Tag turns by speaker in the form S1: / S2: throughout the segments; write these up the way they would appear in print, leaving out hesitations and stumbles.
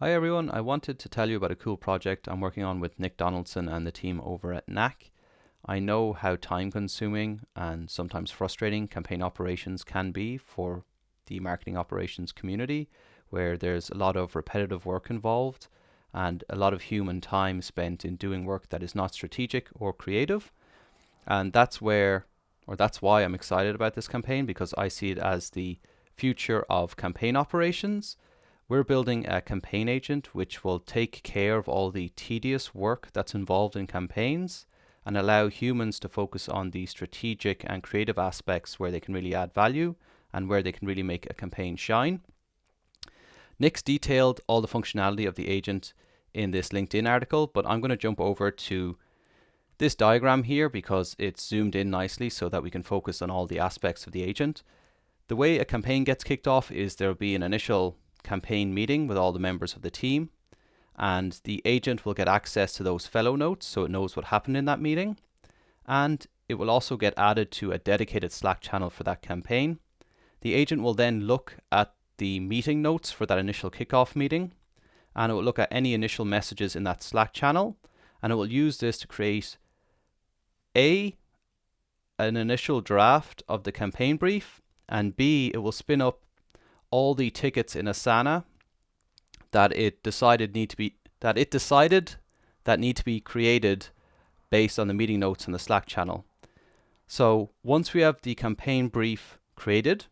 S1: Hi everyone, I wanted to tell you about a cool project I'm working on with Nick Donaldson and the team over at NAC. I know how time consuming and sometimes frustrating campaign operations can be for the marketing operations community, where there's a lot of repetitive work involved and a lot of human time spent in doing work that is not strategic or creative. And that's why I'm excited about this campaign, because I see it as the future of campaign operations. We're building a campaign agent which will take care of all the tedious work that's involved in campaigns and allow humans to focus on the strategic and creative aspects where they can really add value and where they can really make a campaign shine. Nick's detailed all the functionality of the agent in this LinkedIn article, but I'm going to jump over to this diagram here because it's zoomed in nicely so that we can focus on all the aspects of the agent. The way a campaign gets kicked off is there'll be an initial campaign meeting with all the members of the team, and the agent will get access to those fellow notes so it knows what happened in that meeting, and it will also get added to a dedicated Slack channel for that campaign. The agent will then look at the meeting notes for that initial kickoff meeting, and it will look at any initial messages in that Slack channel, and it will use this to create an initial draft of the campaign brief, and B, it will spin up all the tickets in Asana that it decided need to be created based on the meeting notes in the Slack channel. So once we have the campaign brief created,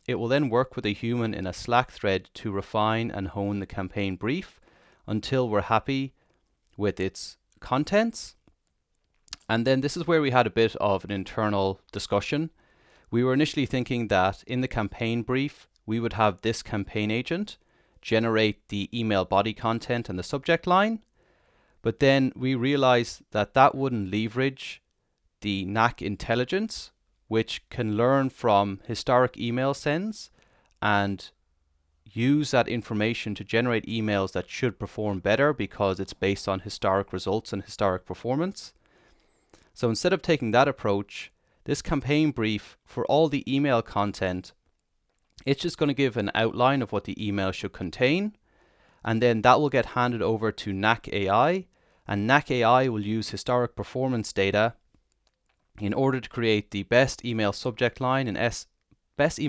S1: it will then work with a human in a Slack thread to refine and hone the campaign brief until we're happy with its contents. And then this is where we had a bit of an internal discussion. We were initially thinking that in the campaign brief, we would have this campaign agent generate the email body content and the subject line. But then we realized that that wouldn't leverage the NAC intelligence, which can learn from historic email sends and use that information to generate emails that should perform better because it's based on historic results and historic performance. So instead of taking that approach, this campaign brief for all the email content, it's just going to give an outline of what the email should contain, and then that will get handed over to NAC AI, and NAC AI will use historic performance data in order to create the best email subject line and best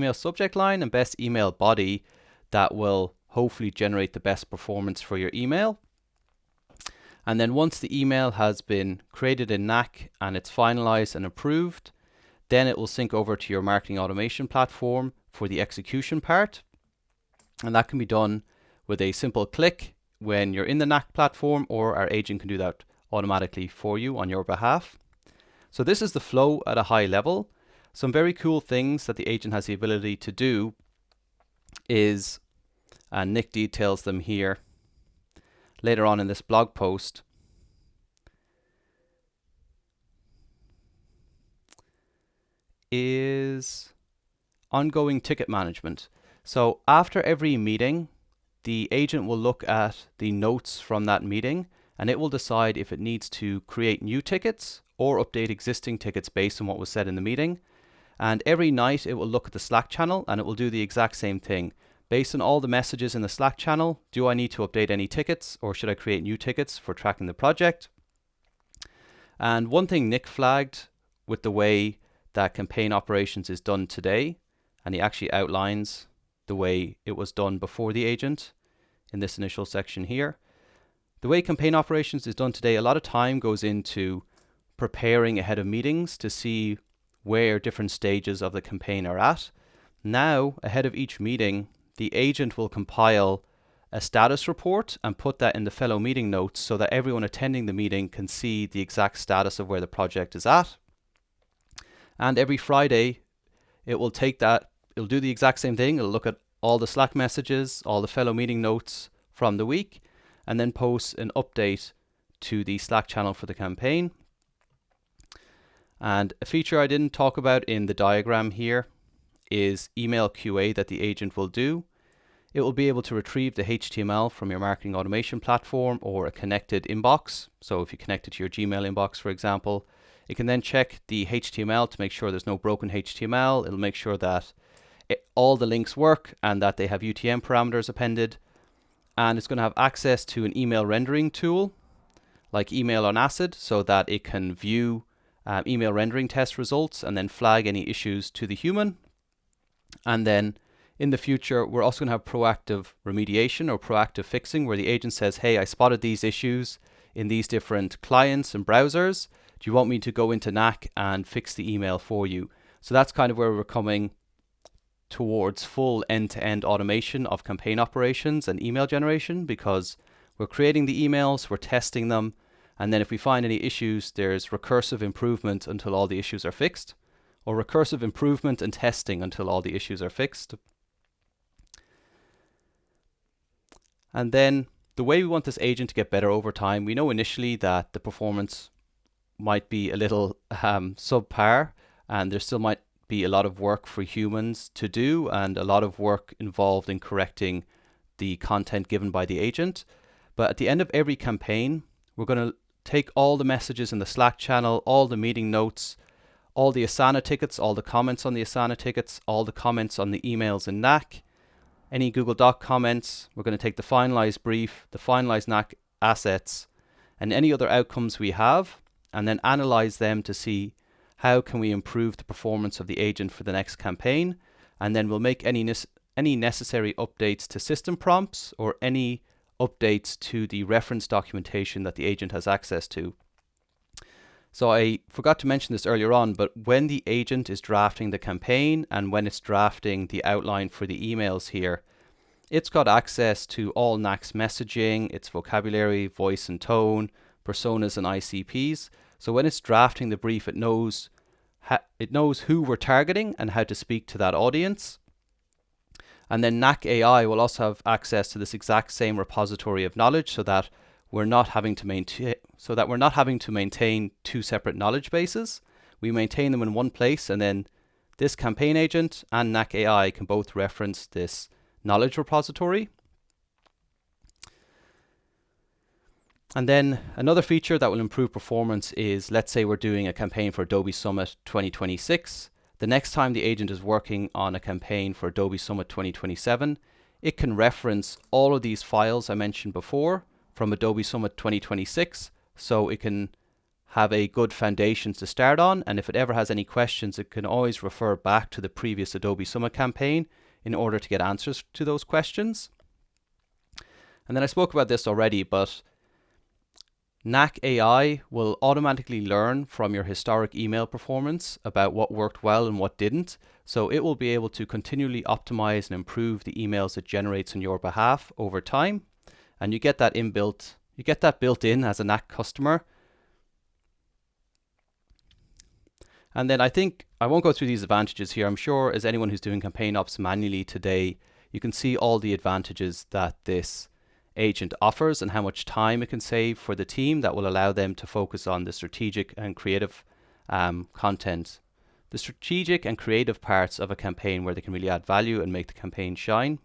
S1: email body that will hopefully generate the best performance for your email. And then once the email has been created in NAC and it's finalized and approved, then it will sync over to your marketing automation platform for the execution part. And that can be done with a simple click when you're in the NAC platform, or our agent can do that automatically for you on your behalf. So this is the flow at a high level. Some very cool things that the agent has the ability to do is, and Nick details them here later on in this blog post, is ongoing ticket management. So after every meeting, the agent will look at the notes from that meeting and it will decide if it needs to create new tickets or update existing tickets based on what was said in the meeting. And every night it will look at the Slack channel and it will do the exact same thing. Based on all the messages in the Slack channel, do I need to update any tickets or should I create new tickets for tracking the project? And one thing Nick flagged with the way that campaign operations is done today, and he actually outlines the way it was done before the agent in this initial section here. The way campaign operations is done today, a lot of time goes into preparing ahead of meetings to see where different stages of the campaign are at. Now, ahead of each meeting, the agent will compile a status report and put that in the fellow meeting notes so that everyone attending the meeting can see the exact status of where the project is at. And every Friday, it'll do the exact same thing. It'll look at all the Slack messages, all the fellow meeting notes from the week, and then post an update to the Slack channel for the campaign. And a feature I didn't talk about in the diagram here is email QA that the agent will do. It will be able to retrieve the HTML from your marketing automation platform or a connected inbox. So if you connect it to your Gmail inbox, for example, it can then check the HTML to make sure there's no broken HTML. It'll make sure that all the links work and that they have UTM parameters appended. and it's going to have access to an email rendering tool like Email on Acid, so that it can view email rendering test results and then flag any issues to the human. And then in the future, we're also going to have proactive remediation or proactive fixing, where the agent says, hey, I spotted these issues in these different clients and browsers. Do you want me to go into Knack and fix the email for you? So that's kind of where we're coming towards full end-to-end automation of campaign operations and email generation, because we're creating the emails, we're testing them, and then if we find any issues, there's recursive improvement until all the issues are fixed, or recursive improvement and testing until all the issues are fixed. And then the way we want this agent to get better over time, we know initially that the performance might be a little subpar, and there still might be a lot of work for humans to do and a lot of work involved in correcting the content given by the agent. But at the end of every campaign, we're going to take all the messages in the Slack channel, all the meeting notes, all the Asana tickets, all the comments on the Asana tickets, all the comments on the emails in Knack, any Google Doc comments. We're going to take the finalized brief, the finalized Knack assets, and any other outcomes we have, and then analyze them to see how can we improve the performance of the agent for the next campaign. And then we'll make any necessary updates to system prompts or any updates to the reference documentation that the agent has access to. So I forgot to mention this earlier on, but when the agent is drafting the campaign and when it's drafting the outline for the emails here, it's got access to all Knack's messaging, its vocabulary, voice and tone, personas and ICPs. So when it's drafting the brief, it knows who we're targeting and how to speak to that audience. And then Knack AI will also have access to this exact same repository of knowledge, so that we're not having to maintain two separate knowledge bases. We maintain them in one place, and then this campaign agent and Knack AI can both reference this knowledge repository. And then another feature that will improve performance is, let's say we're doing a campaign for Adobe Summit 2026. The next time the agent is working on a campaign for Adobe Summit 2027, it can reference all of these files I mentioned before from Adobe Summit 2026, so it can have a good foundation to start on, and if it ever has any questions, it can always refer back to the previous Adobe Summit campaign in order to get answers to those questions. And then I spoke about this already, but Knack AI will automatically learn from your historic email performance about what worked well and what didn't. So it will be able to continually optimize and improve the emails it generates on your behalf over time. And you get that built in as a Knack customer. And then I think I won't go through these advantages here. I'm sure as anyone who's doing campaign ops manually today, you can see all the advantages that this agent offers and how much time it can save for the team that will allow them to focus on the strategic and creative content, the strategic and creative parts of a campaign where they can really add value and make the campaign shine.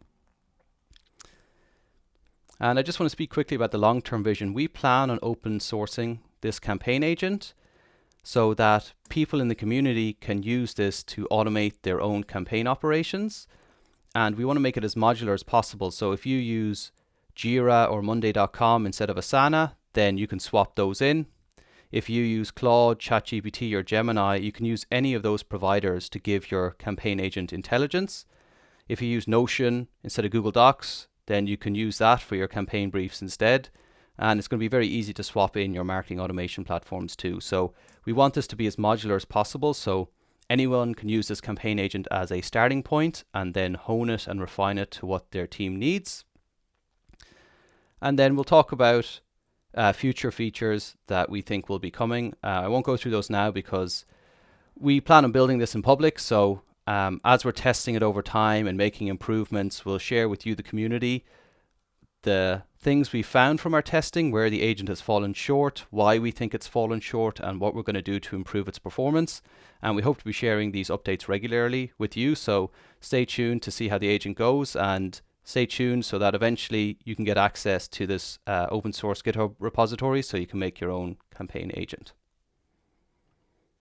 S1: And I just want to speak quickly about the long-term vision. We plan on open sourcing this campaign agent so that people in the community can use this to automate their own campaign operations. And we want to make it as modular as possible. So if you use Jira or Monday.com instead of Asana, then you can swap those in. If you use Claude, ChatGPT or Gemini, you can use any of those providers to give your campaign agent intelligence. If you use Notion instead of Google Docs, then you can use that for your campaign briefs instead. And it's going to be very easy to swap in your marketing automation platforms too. So we want this to be as modular as possible, so anyone can use this campaign agent as a starting point and then hone it and refine it to what their team needs. And then we'll talk about future features that we think will be coming. I won't go through those now because we plan on building this in public. So as we're testing it over time and making improvements, we'll share with you, the community, the things we found from our testing, where the agent has fallen short, why we think it's fallen short, and what we're going to do to improve its performance. And we hope to be sharing these updates regularly with you. So stay tuned to see how the agent goes, and stay tuned so that eventually you can get access to this open source GitHub repository so you can make your own campaign agent.